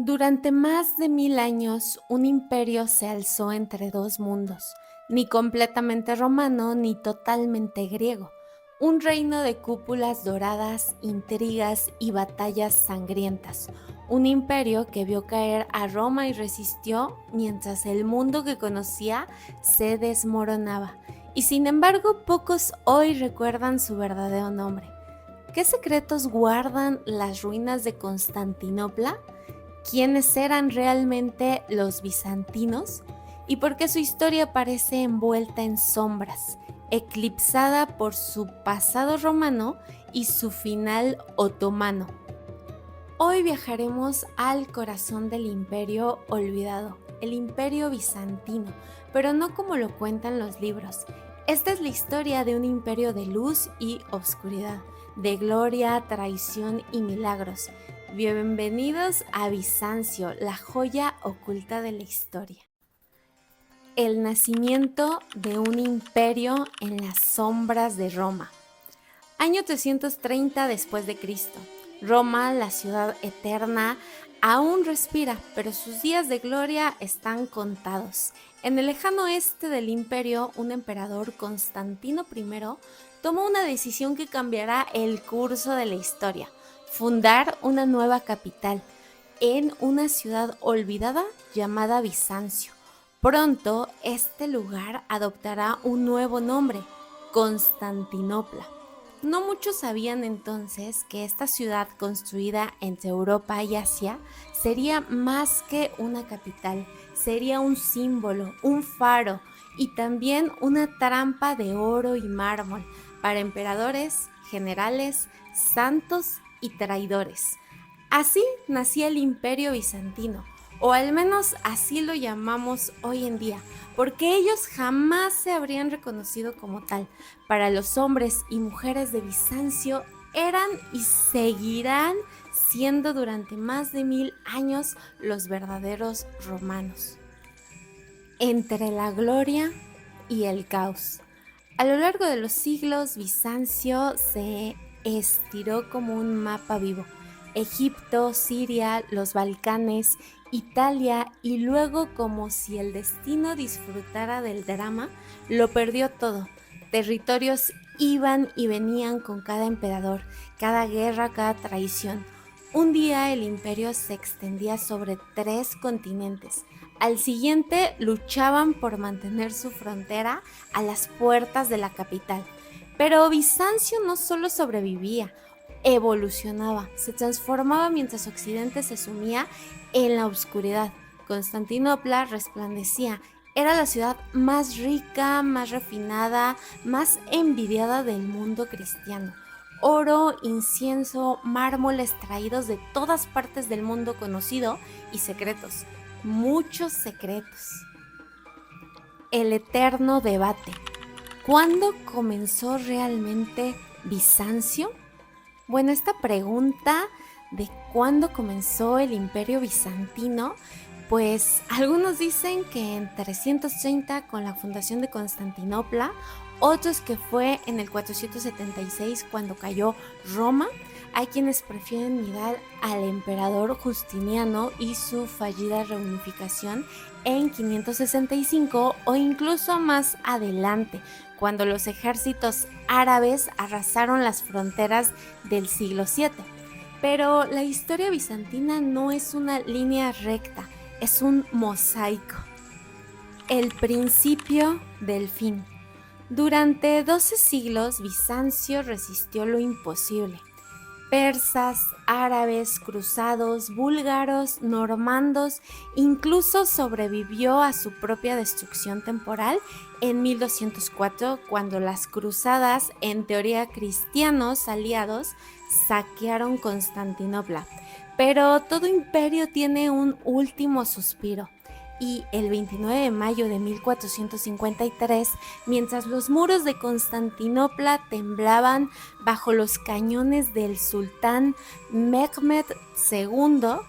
Durante más de 1000 años, un imperio se alzó entre dos mundos, ni completamente romano ni totalmente griego. Un reino de cúpulas doradas, intrigas y batallas sangrientas. Un imperio que vio caer a Roma y resistió mientras el mundo que conocía se desmoronaba. Y sin embargo, pocos hoy recuerdan su verdadero nombre. ¿Qué secretos guardan las ruinas de Constantinopla? ¿Quiénes eran realmente los bizantinos? ¿Y por qué su historia parece envuelta en sombras, eclipsada por su pasado romano y su final otomano? Hoy viajaremos al corazón del imperio olvidado, el imperio bizantino, pero no como lo cuentan los libros. Esta es la historia de un imperio de luz y obscuridad, de gloria, traición y milagros. Bienvenidos a Bizancio, la joya oculta de la historia. El nacimiento de un imperio en las sombras de Roma. Año 330 después de Cristo. Roma, la ciudad eterna, aún respira, pero sus días de gloria están contados. En el lejano este del imperio, un emperador, Constantino I, tomó una decisión que cambiará el curso de la historia: fundar una nueva capital en una ciudad olvidada llamada Bizancio. Pronto, este lugar adoptará un nuevo nombre: Constantinopla. No muchos sabían entonces que esta ciudad construida entre Europa y Asia sería más que una capital, sería un símbolo, un faro y también una trampa de oro y mármol para emperadores, generales, santos y traidores. Así nacía el Imperio Bizantino, o al menos así lo llamamos hoy en día, porque ellos jamás se habrían reconocido como tal. Para los hombres y mujeres de Bizancio eran y seguirán siendo durante más de 1000 años los verdaderos romanos. Entre la gloria y el caos. A lo largo de los siglos, Bizancio se estiró como un mapa vivo. Egipto, Siria, los Balcanes, Italia, y luego, como si el destino disfrutara del drama, lo perdió todo. Territorios iban y venían con cada emperador, cada guerra, cada traición. Un día el imperio se extendía sobre 3 continentes. Al siguiente luchaban por mantener su frontera a las puertas de la capital. Pero Bizancio no solo sobrevivía, evolucionaba, se transformaba mientras Occidente se sumía en la oscuridad. Constantinopla resplandecía. Era la ciudad más rica, más refinada, más envidiada del mundo cristiano. Oro, incienso, mármoles traídos de todas partes del mundo conocido y secretos, muchos secretos. El eterno debate. ¿Cuándo comenzó realmente Bizancio? Bueno, esta pregunta de cuándo comenzó el Imperio Bizantino, pues algunos dicen que en 330 con la fundación de Constantinopla, otros que fue en el 476 cuando cayó Roma. Hay quienes prefieren mirar al emperador Justiniano y su fallida reunificación en 565 o incluso más adelante, cuando los ejércitos árabes arrasaron las fronteras del siglo VII. Pero la historia bizantina no es una línea recta, es un mosaico. El principio del fin. Durante 12 siglos, Bizancio resistió lo imposible. Persas, árabes, cruzados, búlgaros, normandos, incluso sobrevivió a su propia destrucción temporal en 1204, cuando las cruzadas, en teoría cristianos aliados, saquearon Constantinopla. Pero todo imperio tiene un último suspiro. Y el 29 de mayo de 1453, mientras los muros de Constantinopla temblaban bajo los cañones del sultán Mehmed II,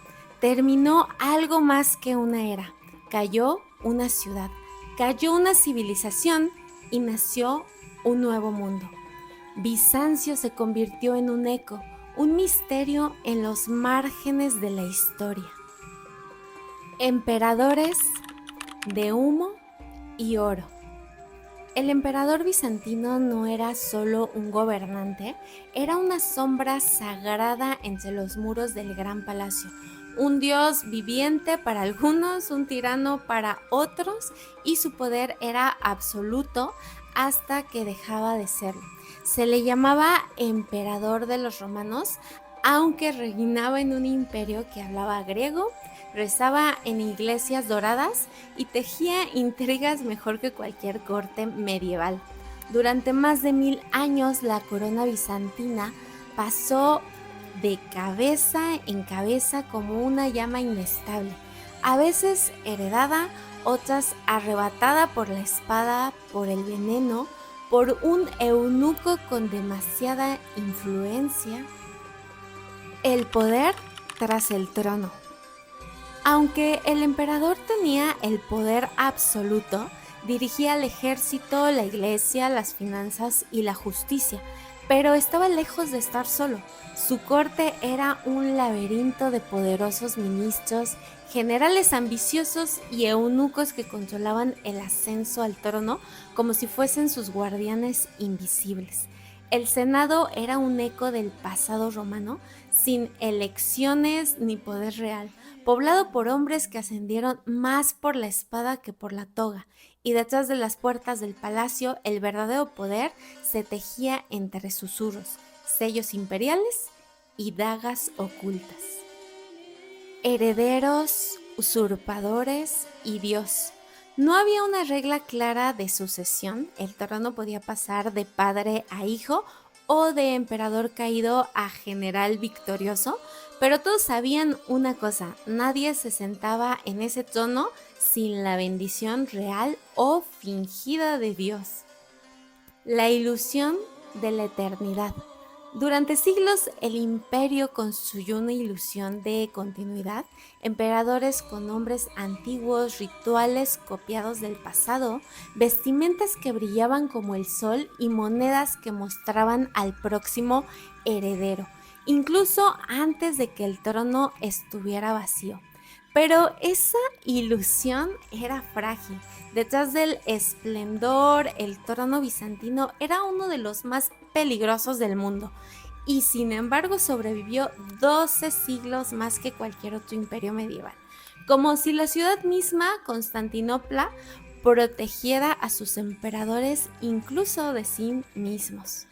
terminó algo más que una era. Cayó una ciudad, cayó una civilización y nació un nuevo mundo. Bizancio se convirtió en un eco, un misterio en los márgenes de la historia. Emperadores de humo y oro. El emperador bizantino no era solo un gobernante, era una sombra sagrada entre los muros del gran palacio, un dios viviente para algunos, un tirano para otros, y su poder era absoluto hasta que dejaba de serlo. Se le llamaba emperador de los romanos, aunque reinaba en un imperio que hablaba griego, rezaba en iglesias doradas y tejía intrigas mejor que cualquier corte medieval. Durante más de 1000 años la corona bizantina pasó de cabeza en cabeza como una llama inestable, a veces heredada, otras arrebatada por la espada, por el veneno, por un eunuco con demasiada influencia. El poder tras el trono. Aunque el emperador tenía el poder absoluto, dirigía el ejército, la iglesia, las finanzas y la justicia, pero estaba lejos de estar solo. Su corte era un laberinto de poderosos ministros, generales ambiciosos y eunucos que controlaban el ascenso al trono como si fuesen sus guardianes invisibles. El Senado era un eco del pasado romano, sin elecciones ni poder real, poblado por hombres que ascendieron más por la espada que por la toga, y detrás de las puertas del palacio el verdadero poder se tejía entre susurros, sellos imperiales y dagas ocultas. Herederos, usurpadores y Dios. No había una regla clara de sucesión, el trono podía pasar de padre a hijo o de emperador caído a general victorioso, pero todos sabían una cosa: nadie se sentaba en ese trono sin la bendición real o fingida de Dios. La ilusión de la eternidad. Durante siglos el imperio construyó una ilusión de continuidad, emperadores con nombres antiguos, rituales copiados del pasado, vestimentas que brillaban como el sol y monedas que mostraban al próximo heredero, incluso antes de que el trono estuviera vacío. Pero esa ilusión era frágil. Detrás del esplendor, el trono bizantino era uno de los más peligrosos del mundo, y sin embargo sobrevivió 12 siglos más que cualquier otro imperio medieval, como si la ciudad misma, Constantinopla, protegiera a sus emperadores incluso de sí mismos.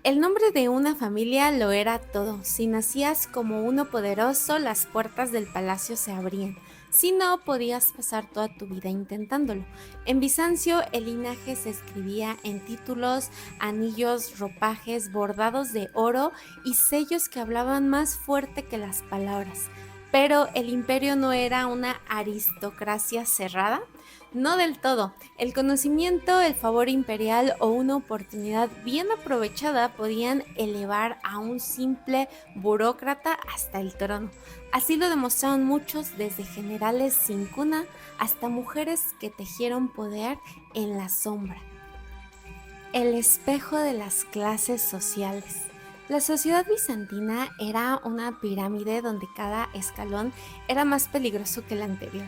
El nombre de una familia lo era todo. Si nacías como uno poderoso, las puertas del palacio se abrían. Si no, podías pasar toda tu vida intentándolo. En Bizancio, el linaje se escribía en títulos, anillos, ropajes, bordados de oro y sellos que hablaban más fuerte que las palabras. Pero el imperio no era una aristocracia cerrada. No del todo. El conocimiento, el favor imperial o una oportunidad bien aprovechada podían elevar a un simple burócrata hasta el trono. Así lo demostraron muchos, desde generales sin cuna hasta mujeres que tejieron poder en la sombra. El espejo de las clases sociales. La sociedad bizantina era una pirámide donde cada escalón era más peligroso que el anterior.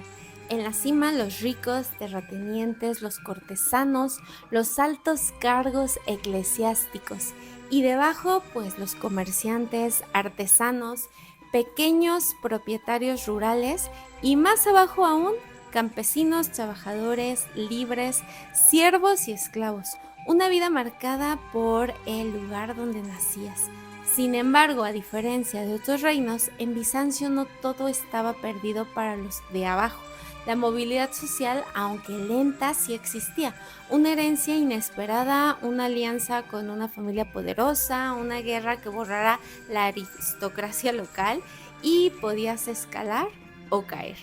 En la cima, los ricos, terratenientes, los cortesanos, los altos cargos eclesiásticos, y debajo, pues, los comerciantes, artesanos, pequeños propietarios rurales, y más abajo aún, campesinos, trabajadores, libres, siervos y esclavos. Una vida marcada por el lugar donde nacías. Sin embargo, a diferencia de otros reinos, en Bizancio no todo estaba perdido para los de abajo. La movilidad social, aunque lenta, sí existía. Una herencia inesperada, una alianza con una familia poderosa, una guerra que borrara la aristocracia local, y podías escalar o caer.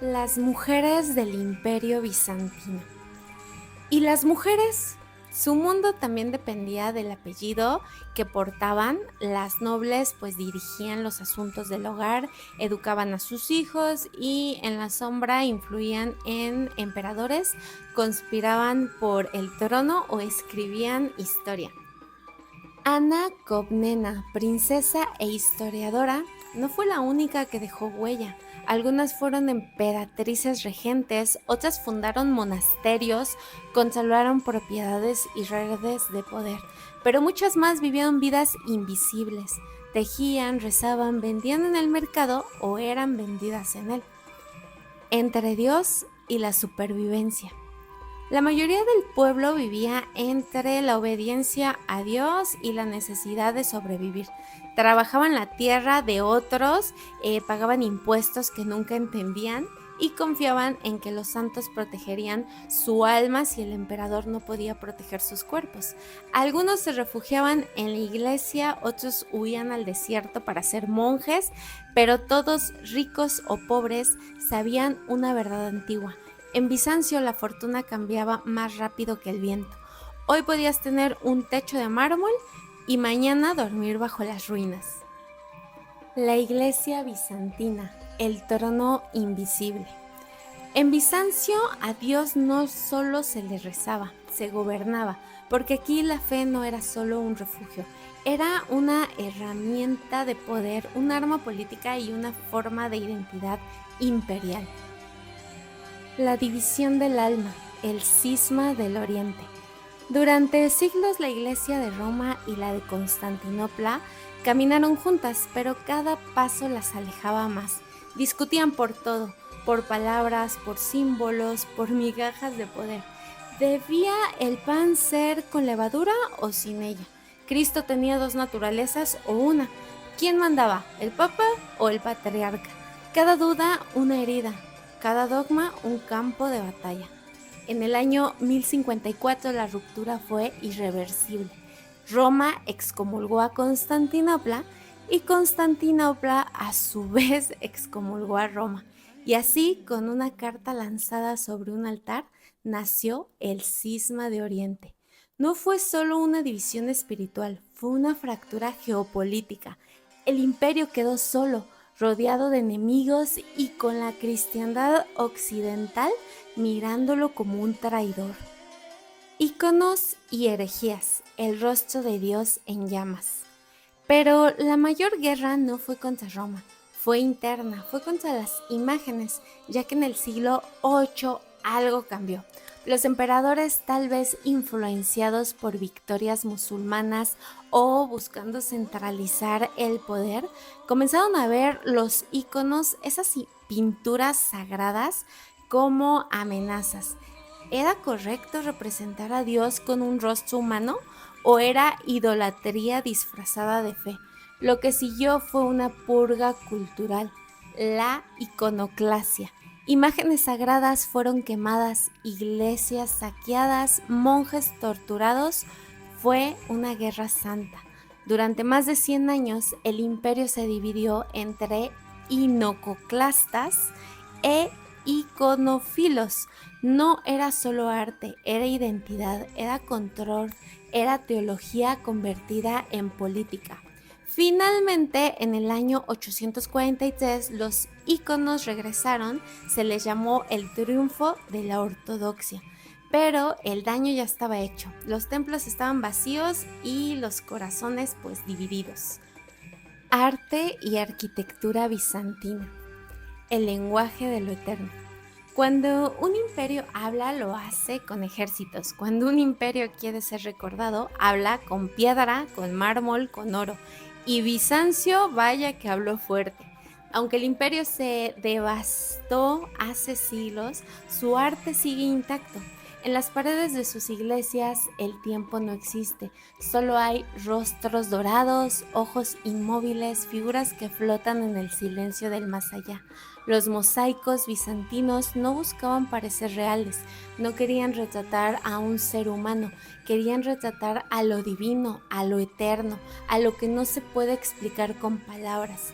Las mujeres del Imperio Bizantino. ¿Y las mujeres? Su mundo también dependía del apellido que portaban. Las nobles pues dirigían los asuntos del hogar, educaban a sus hijos y en la sombra influían en emperadores, conspiraban por el trono o escribían historia. Anna Komnena, princesa e historiadora, no fue la única que dejó huella. Algunas fueron emperatrices regentes, otras fundaron monasterios, conservaron propiedades y redes de poder, pero muchas más vivieron vidas invisibles. Tejían, rezaban, vendían en el mercado o eran vendidas en él. Entre Dios y la supervivencia. La mayoría del pueblo vivía entre la obediencia a Dios y la necesidad de sobrevivir. Trabajaban la tierra de otros, pagaban impuestos que nunca entendían y confiaban en que los santos protegerían su alma si el emperador no podía proteger sus cuerpos. Algunos se refugiaban en la iglesia, otros huían al desierto para ser monjes, pero todos, ricos o pobres, sabían una verdad antigua. En Bizancio la fortuna cambiaba más rápido que el viento. Hoy podías tener un techo de mármol y mañana dormir bajo las ruinas. La iglesia bizantina, el trono invisible. En Bizancio a Dios no solo se le rezaba, se gobernaba, porque aquí la fe no era solo un refugio, era una herramienta de poder, un arma política y una forma de identidad imperial. La división del alma, el cisma del Oriente. Durante siglos la Iglesia de Roma y la de Constantinopla caminaron juntas, pero cada paso las alejaba más. Discutían por todo, por palabras, por símbolos, por migajas de poder. ¿Debía el pan ser con levadura o sin ella? ¿Cristo tenía dos naturalezas o una? ¿Quién mandaba, el Papa o el Patriarca? Cada duda, una herida. Cada dogma un campo de batalla. En el año 1054 la ruptura fue irreversible. Roma excomulgó a Constantinopla y Constantinopla a su vez excomulgó a Roma. Y así, con una carta lanzada sobre un altar, nació el cisma de Oriente. No fue solo una división espiritual, fue una fractura geopolítica. El imperio quedó solo, rodeado de enemigos y con la cristiandad occidental mirándolo como un traidor. Íconos y herejías, el rostro de Dios en llamas. Pero la mayor guerra no fue contra Roma, fue interna, fue contra las imágenes, ya que en el siglo VIII algo cambió. Los emperadores, tal vez influenciados por victorias musulmanas o buscando centralizar el poder, comenzaron a ver los íconos, esas pinturas sagradas, como amenazas. ¿Era correcto representar a Dios con un rostro humano o era idolatría disfrazada de fe? Lo que siguió fue una purga cultural, la iconoclasia. Imágenes sagradas fueron quemadas, iglesias saqueadas, monjes torturados. Fue una guerra santa. Durante más de 100 años, el imperio se dividió entre iconoclastas e iconófilos. No era solo arte, era identidad, era control, era teología convertida en política. Finalmente, en el año 843, los íconos regresaron, se les llamó el triunfo de la ortodoxia, pero el daño ya estaba hecho, los templos estaban vacíos y los corazones pues divididos. Arte y arquitectura bizantina, el lenguaje de lo eterno. Cuando un imperio habla, lo hace con ejércitos. Cuando un imperio quiere ser recordado, habla con piedra, con mármol, con oro. Y Bizancio, vaya que habló fuerte. Aunque el imperio se devastó hace siglos, su arte sigue intacto. En las paredes de sus iglesias el tiempo no existe, solo hay rostros dorados, ojos inmóviles, figuras que flotan en el silencio del más allá. Los mosaicos bizantinos no buscaban parecer reales, no querían retratar a un ser humano, querían retratar a lo divino, a lo eterno, a lo que no se puede explicar con palabras.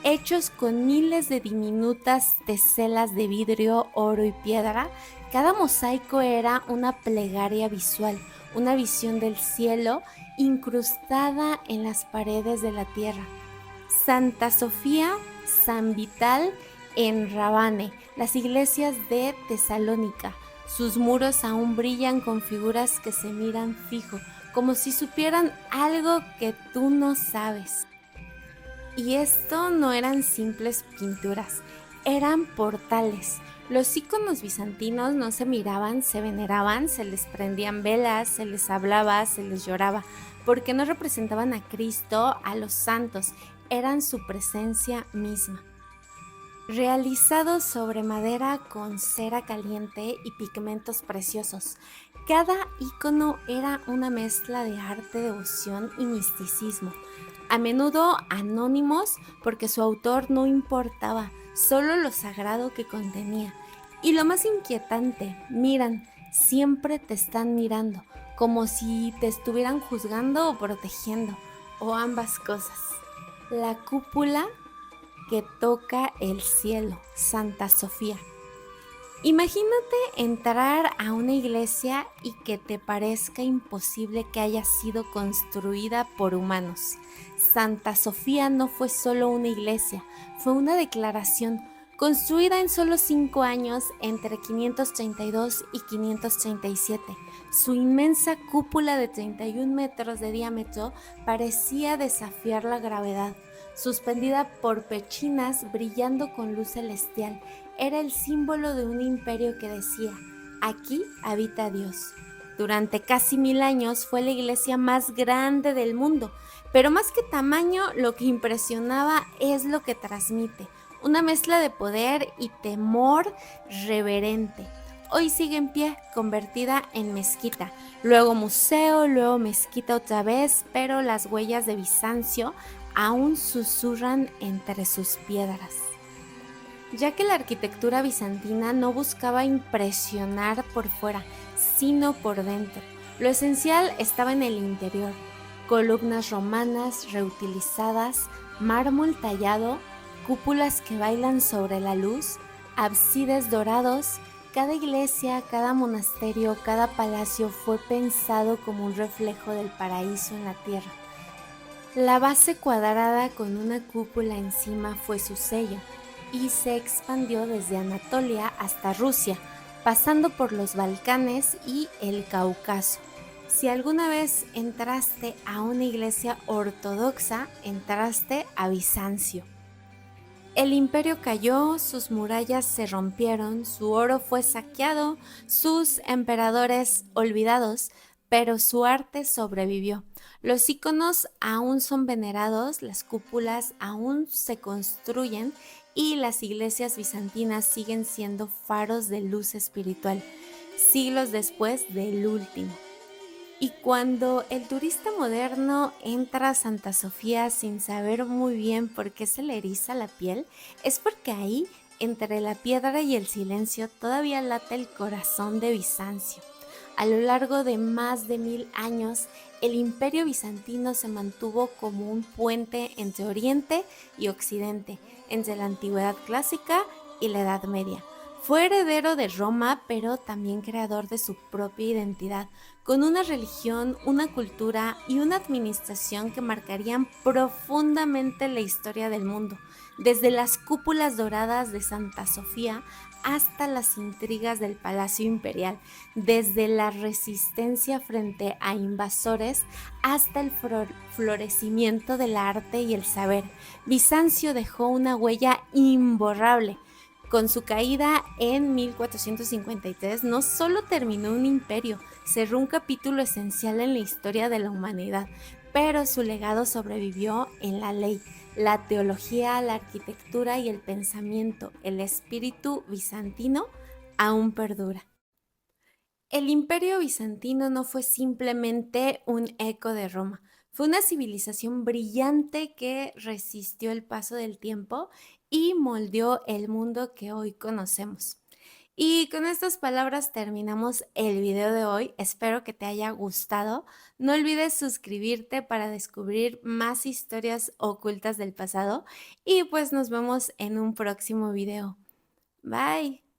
Hechos con miles de diminutas teselas de vidrio, oro y piedra, cada mosaico era una plegaria visual, una visión del cielo incrustada en las paredes de la tierra. Santa Sofía, San Vital en Rabane, las iglesias de Tesalónica. Sus muros aún brillan con figuras que se miran fijo, como si supieran algo que tú no sabes. Y esto no eran simples pinturas, eran portales. Los íconos bizantinos no se miraban, se veneraban, se les prendían velas, se les hablaba, se les lloraba, porque no representaban a Cristo, a los santos, eran su presencia misma. Realizados sobre madera con cera caliente y pigmentos preciosos. Cada icono era una mezcla de arte, devoción y misticismo, a menudo anónimos porque su autor no importaba, solo lo sagrado que contenía. Y lo más inquietante, miran, siempre te están mirando, como si te estuvieran juzgando o protegiendo, o ambas cosas. La cúpula que toca el cielo, Santa Sofía. Imagínate entrar a una iglesia y que te parezca imposible que haya sido construida por humanos. Santa Sofía no fue solo una iglesia, fue una declaración construida en solo 5 años entre 532 y 537. Su inmensa cúpula de 31 metros de diámetro parecía desafiar la gravedad, suspendida por pechinas brillando con luz celestial. Era el símbolo de un imperio que decía, aquí habita Dios. Durante casi 1000 años fue la iglesia más grande del mundo, pero más que tamaño, lo que impresionaba es lo que transmite, una mezcla de poder y temor reverente. Hoy sigue en pie, convertida en mezquita, luego museo, luego mezquita otra vez, pero las huellas de Bizancio aún susurran entre sus piedras, ya que la arquitectura bizantina no buscaba impresionar por fuera, sino por dentro. Lo esencial estaba en el interior: columnas romanas reutilizadas, mármol tallado, cúpulas que bailan sobre la luz, ábsides dorados. Cada iglesia, cada monasterio, cada palacio fue pensado como un reflejo del paraíso en la tierra. La base cuadrada con una cúpula encima fue su sello y se expandió desde Anatolia hasta Rusia, pasando por los Balcanes y el Cáucaso. Si alguna vez entraste a una iglesia ortodoxa, entraste a Bizancio. El imperio cayó, sus murallas se rompieron, su oro fue saqueado, sus emperadores olvidados, pero su arte sobrevivió. Los iconos aún son venerados, las cúpulas aún se construyen y las iglesias bizantinas siguen siendo faros de luz espiritual, siglos después del último. Y cuando el turista moderno entra a Santa Sofía sin saber muy bien por qué se le eriza la piel, es porque ahí, entre la piedra y el silencio, todavía late el corazón de Bizancio. A lo largo de más de 1000 años, el imperio bizantino se mantuvo como un puente entre Oriente y Occidente, entre la antigüedad clásica y la Edad Media. Fue heredero de Roma, pero también creador de su propia identidad, con una religión, una cultura y una administración que marcarían profundamente la historia del mundo, desde las cúpulas doradas de Santa Sofía hasta las intrigas del Palacio Imperial, desde la resistencia frente a invasores hasta el florecimiento del arte y el saber. Bizancio dejó una huella imborrable. Con su caída en 1453 no solo terminó un imperio, cerró un capítulo esencial en la historia de la humanidad, pero su legado sobrevivió en la ley, la teología, la arquitectura y el pensamiento. El espíritu bizantino aún perdura. El imperio bizantino no fue simplemente un eco de Roma, fue una civilización brillante que resistió el paso del tiempo y moldeó el mundo que hoy conocemos. Y con estas palabras terminamos el video de hoy. Espero que te haya gustado. No olvides suscribirte para descubrir más historias ocultas del pasado y pues nos vemos en un próximo video. Bye.